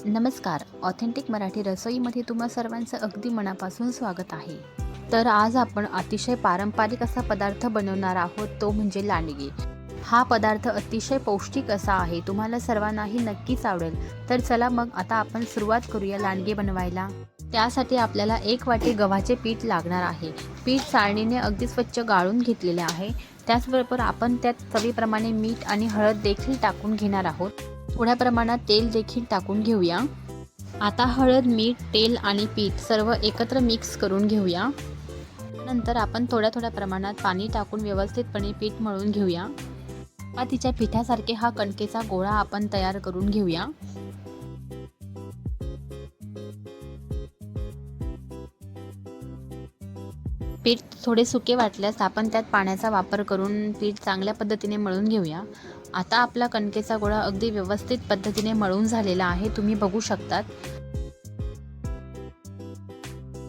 नमस्कार. ऑथेंटिक मराठी रसोईमध्ये तुम्हा सर्वांचं अगदी मनापासून स्वागत आहे. तर आज आपण अतिशय पारंपरिक असा पदार्थ बनवणार आहोत, तो म्हणजे लांडगे. हा पदार्थ अतिशय पौष्टिक असा आहे, तुम्हाला सर्वांनाही नक्कीच आवडेल. तर चला मग आता आपण सुरुवात करूया लांडगे बनवायला. त्यासाठी आपल्याला 1 वाटी गव्हाचे पीठ लागणार आहे. पीठ चाळणीने अगदी स्वच्छ गाळून घेतलेले आहे. त्याचबरोबर आपण त्यात चवीप्रमाणे मीठ आणि हळद देखील टाकून घेणार आहोत. थोड्या प्रमाणात तेल देखील टाकून घेऊया. आता हळद, मीठ, तेल आणि पीठ सर्व एकत्र मिक्स करून घेऊया. नंतर आपण थोड्या प्रमाणात पाणी टाकून व्यवस्थितपणे पीठ मळून घेऊया. चपातीच्या पिठासारखे हा कणकेचा गोळा आपण तयार करून घेऊया. पीठ थोडे सुके वाटल्यास आपण त्यात पाण्याचा वापर करून पीठ चांगल्या पद्धतीने मळून घेऊया. आता आपला कणकेचा गोळा अगदी व्यवस्थित पद्धतीने मळून झालेला आहे, तुम्ही बघू शकतात.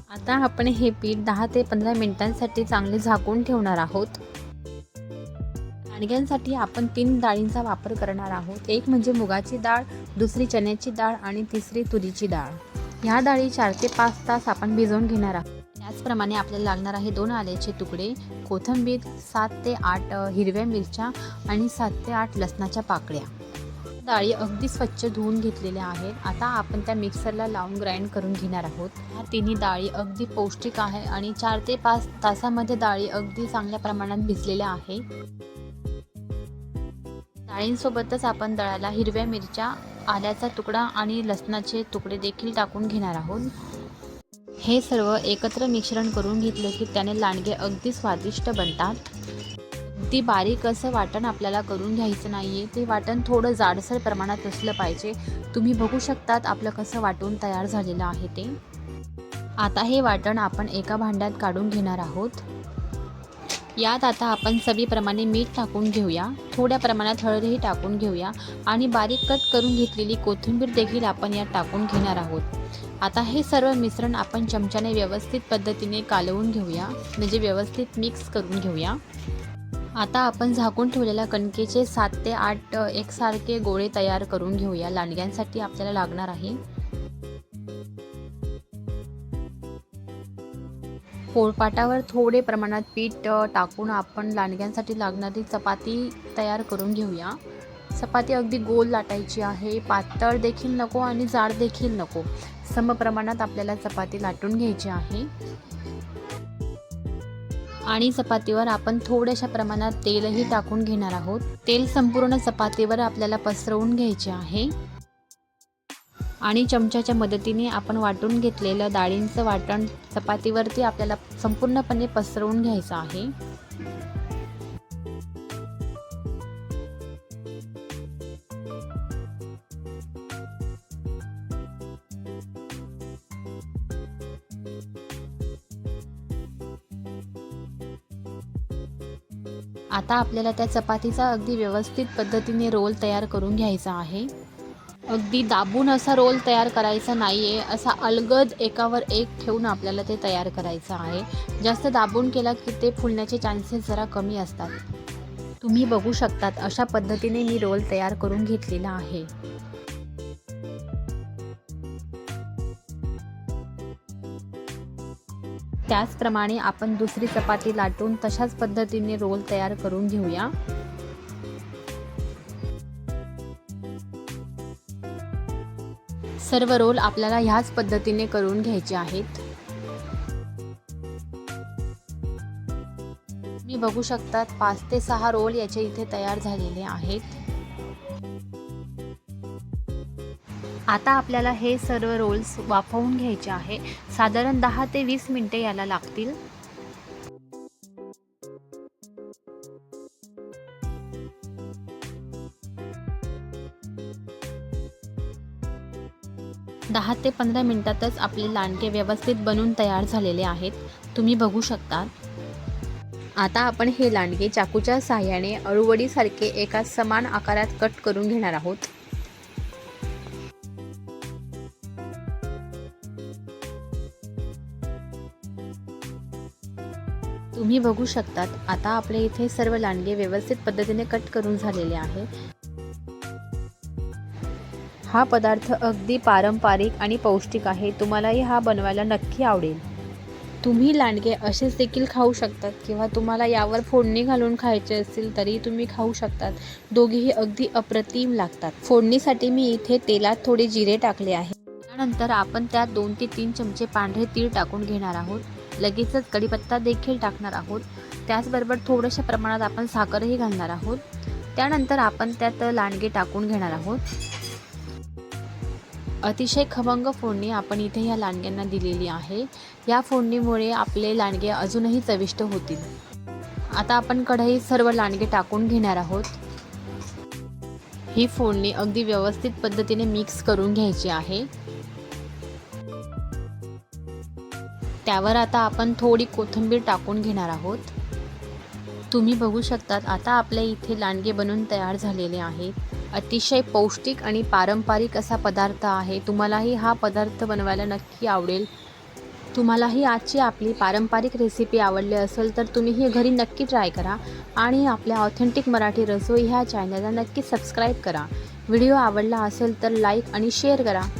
आता आपण हे पीठ 10 ते 15 मिनिटांसाठी चांगले झाकून ठेवणार आहोत. लांडग्यांसाठी आपण 3 डाळींचा वापर करणार आहोत. एक म्हणजे मुगाची डाळ, दुसरी चण्याची डाळ आणि तिसरी तुरीची डाळ. ह्या डाळी 4 ते 5 तास आपण भिजवून घेणार आहोत. त्याचप्रमाणे आपल्याला लागणार आहे 2 आल्याचे तुकडे, कोथिंबीर, 7 ते 8 हिरव्या मिरच्या आणि 7 ते 8 लसणाच्या पाकळ्या. डाळी अगदी स्वच्छ धुवून घेतलेल्या आहेत. आता आपण त्या मिक्सरला लावून ग्राइंड करून घेणार आहोत. ह्या तिन्ही डाळी अगदी पौष्टिक आहे आणि 4 ते 5 तासामध्ये डाळी अगदी चांगल्या प्रमाणात भिजलेल्या आहे. डाळींसोबतच आपण दळाला हिरव्या मिरच्या, आल्याचा तुकडा आणि लसणाचे तुकडे देखील टाकून घेणार आहोत. हे सर्व एकत्र मिश्रण करून घेतले की त्याने लांडगे अगदी स्वादिष्ट बनतात. अगदी बारीक असं वाटण आपल्याला करून घ्यायचं नाही आहे. ते वाटण थोडं जाडसर प्रमाणात असलं पाहिजे. तुम्ही बघू शकतात आपलं कसं वाटून तयार झालेलं आहे ते. आता हे वाटण आपण एका भांड्यात काढून घेणार आहोत. यात आता आपण चवीप्रमाणे मीठ टाकून घेऊया. थोड्या प्रमाणात हळदही टाकून घेऊया आणि बारीक कट करून घेतलेली कोथिंबीर देखील आपण यात टाकून घेणार आहोत. आता हे सर्व मिश्रण आपण चमच्याने व्यवस्थित पद्धतीने कालवून घेऊया, म्हणजे व्यवस्थित मिक्स करून घेऊया. आता आपण झाकून ठेवलेल्या कणकेचे 7 ते 8 एकसारखे गोळे तयार करून घेऊया. लांडग्यांसाठी आपल्याला लागणार आहे. पोळपाटावर थोडे प्रमाणात पीठ टाकून आपण लांडग्यांसाठी लागणारी चपाती तयार करून घेऊया. चपाती अगदी गोल लाटायची आहे, पातळ देखील नको आणि जाड देखील नको. समप्रमाणात आपल्याला चपाती लाटून घ्यायची आहे आणि चपातीवर आपण थोड्याशा प्रमाणात तेलही टाकून घेणार आहोत. तेल संपूर्ण चपातीवर आपल्याला पसरवून घ्यायचे आहे आणि चमच्याच्या मदतीने आपण वाटून घेतलेलं डाळींचं वाटण चपातीवरती आपल्याला संपूर्णपणे पसरवून घ्यायचं आहे. आता आपल्याला त्या चपातीचा अगदी व्यवस्थित पद्धतीने रोल तयार करून घ्यायचा आहे. अगदी दाबून असा रोल तयार करायचा नाही आहे, असा अलगद एकावर एक ठेवून आपल्याला ते तयार करायचं आहे. जास्त दाबून केला की ते फुलण्याचे चान्सेस जरा कमी असतात. तुम्ही बघू शकतात अशा पद्धतीने मी रोल तयार करून घेतलेला आहे. त्याचप्रमाणे आपण दुसरी चपाती लाटून तशाच पद्धतीने रोल तयार करून घेऊया. सर्व रोल आपल्याला ह्याच पद्धतीने करून घ्यायचे आहेत. मी बघू शकतात 5 ते 6 रोल याचे इथे तयार झालेले आहेत. आता आपल्याला हे सर्व रोल्स वाफवून घ्यायचे आहे. साधारण 10 ते 20 मिनिटे याला लागतील. दहा ते 15 मिनिटातच आपले लांडगे व्यवस्थित बनून तयार झालेले आहेत, तुम्ही बघू शकता. आता आपण हे लांडगे चाकूच्या साहाय्याने अळूवडीसारखे एका समान आकारात कट करून घेणार आहोत. तुम्ही बघू शकतात आता आपले इथे सर्व लांडगे व्यवस्थित पद्धतीने कट करून झालेले आहे. हा पदार्थ अगदी पारंपरिक आणि पौष्टिक आहे. तुम्हालाही हा बनवायला नक्की आवडेल. तुम्ही लांडगे असेच देखील खाऊ शकतात किंवा तुम्हाला यावर फोडणी घालून खायचे असतील तरी तुम्ही खाऊ शकतात. दोघेही अगदी अप्रतिम लागतात. फोडणीसाठी मी इथे तेलात थोडे जिरे टाकले आहे. त्यानंतर आपण त्यात 2 ते 3 चमचे पांढरे तीळ टाकून घेणार आहोत. लगेचच कढीपत्ता देखील टाकणार आहोत. त्याचबरोबर थोड्याशा प्रमाणात आपण साखरही घालणार आहोत. त्यानंतर आपण त्यात लांडगे टाकून घेणार आहोत. अतिशय खमंग फोडणी आपण इथे या लांडग्यांना दिलेली आहे. या फोडणीमुळे आपले लांडगे अजूनही चविष्ट होतील. आता आपण कढईत सर्व लांडगे टाकून घेणार आहोत. ही फोडणी अगदी व्यवस्थित पद्धतीने मिक्स करून घ्यायची आहे. त्यावर आता आपण थोडी कोथिंबीर टाकून घेणार आहोत. तुम्ही बघू शकतात आता आपल्या इथे लांडगे बनून तयार झालेले आहेत. अतिशय पौष्टिक आणि पारंपरिक असा पदार्थ आहे. तुम्हालाही हा पदार्थ बनवायला नक्की आवडेल. तुम्हालाही आजची आपली पारंपरिक रेसिपी आवडली असेल तर तुम्ही ही घरी नक्की ट्राय करा आणि आपल्या ऑथेंटिक मराठी रसोई ह्या चॅनलला नक्की सबस्क्राईब करा. व्हिडिओ आवडला असेल तर लाईक आणि शेअर करा.